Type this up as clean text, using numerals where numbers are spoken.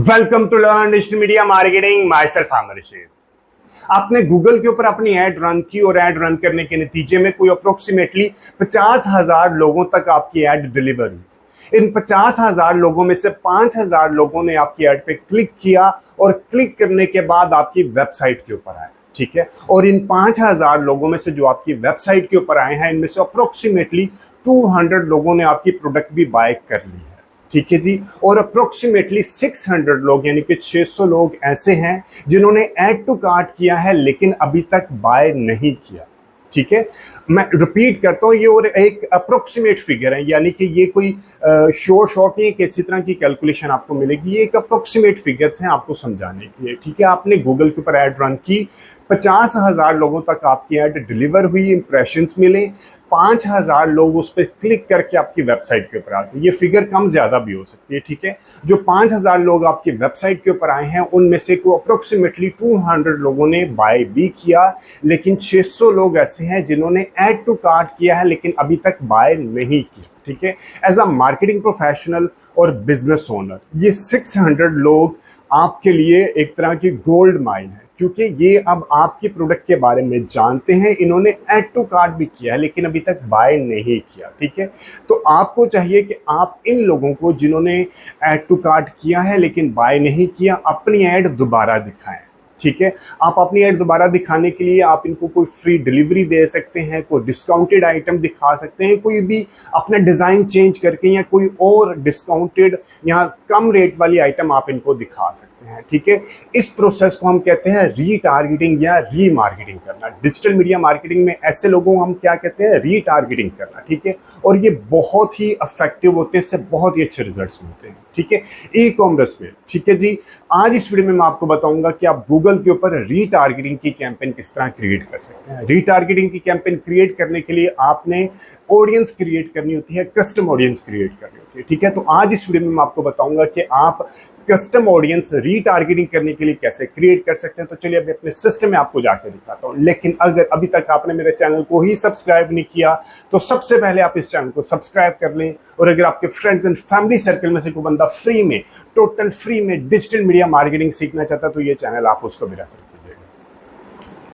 Welcome to learn digital media marketing. Myself Aamir Rashid. आपने Google के ऊपर अपनी ऐड रन की और ऐड रन करने के नतीजे में कोई अप्रोक्सीमेटली 50,000 लोगों तक आपकी ऐड डिलीवर हुई। इन 50,000 लोगों में से 5,000 लोगों ने आपकी ऐड पे क्लिक किया और क्लिक करने के बाद आपकी वेबसाइट के ऊपर आए। ठीक है, और इन 5,000 लोगों में से जो आपकी वेबसाइट के ऊपर आए हैं, इनमें से अप्रोक्सीमेटली 200 लोगों ने आपकी प्रोडक्ट भी बाय कर ली है। ठीक है जी, और अप्रोक्सीमेटली 600 लोग यानी कि 600 लोग ऐसे हैं जिन्होंने ऐड टू कार्ट किया है लेकिन अभी तक बाय नहीं किया। ठीक है, मैं रिपीट करता हूँ, ये और एक अप्रोक्सीमेट फिगर है, यानी कि ये कोई श्योर शॉट नहीं है कि इसी तरह की कैलकुलेशन आपको मिलेगी। ये एक अप्रोक्सीमेट फिगर्स हैं आपको समझाने के लिए। ठीक है, आपने गूगल के ऊपर ऐड रन की, 50,000 लोगों तक आपकी ऐड डिलीवर हुई, इंप्रेशंस मिले, 5,000 लोग उस पर क्लिक करके आपकी वेबसाइट के ऊपर आ गए। ये फिगर कम ज़्यादा भी हो सकती है। ठीक है, जो 5,000 लोग आपकी वेबसाइट के ऊपर आए हैं उनमें से को अप्रोक्सीमेटली 200 लोगों ने बाय भी किया, लेकिन 600 लोग ऐसे हैं जिन्होंने ऐड टू कार्ट किया है लेकिन अभी तक बाय नहीं किया। ठीक है, एज अ मार्केटिंग प्रोफेशनल और बिजनेस ओनर ये 600 लोग आपके लिए एक तरह की गोल्ड माइन है, क्योंकि ये अब आपकी प्रोडक्ट के बारे में जानते हैं। इन्होंने ऐड टू कार्ट भी किया है लेकिन अभी तक बाय नहीं किया। ठीक है, तो आपको चाहिए कि आप इन लोगों को जिन्होंने ऐड टू कार्ट किया है लेकिन बाय नहीं किया, अपनी ऐड दोबारा दिखाएं। ठीक है, आप अपनी ऐड दोबारा दिखाने के लिए आप इनको कोई फ्री डिलीवरी दे सकते हैं, कोई डिस्काउंटेड आइटम दिखा सकते हैं, कोई भी अपना डिज़ाइन चेंज करके या कोई और डिस्काउंटेड या कम रेट वाली आइटम आप इनको दिखा सकते हैं। ठीक है, इस प्रोसेस को हम कहते हैं रीटारगेटिंग या रीमार्केटिंग करना। डिजिटल मीडिया मार्केटिंग में ऐसे लोगों को हम क्या कहते हैं, रीटारगेटिंग करना। ठीक है, और ये बहुत ही इफेक्टिव होते हैं, इससे बहुत ही अच्छे रिजल्ट्स मिलते हैं। ठीक है, ई कॉमर्स में। ठीक है जी, आज इस वीडियो में मैं आपको बताऊंगा कि आप गूगल के ऊपर रीटारगेटिंग की कैंपेन किस तरह क्रिएट कर सकते हैं। रीटारगेटिंग की कैंपेन क्रिएट करने के लिए आपने ऑडियंस क्रिएट करनी होती है, कस्टम ऑडियंस क्रिएट करनी होती है। ठीक है, तो आज इस वीडियो में मैं आपको बताऊंगा कि आप कस्टम ऑडियंस रीटारगेटिंग करने के लिए कैसे क्रिएट कर सकते हैं। तो चलिए अभी अपने सिस्टम में आपको जाकर दिखाता हूं। लेकिन अगर अभी तक आपने मेरे चैनल को ही सब्सक्राइब नहीं किया तो सबसे पहले आप इस चैनल को सब्सक्राइब कर लें, और अगर आपके फ्रेंड्स एंड फैमिली सर्कल में से कोई बंदा फ्री में, टोटल फ्री में डिजिटल मीडिया मार्केटिंग सीखना चाहता है तो ये चैनल आप उसको भी रेफर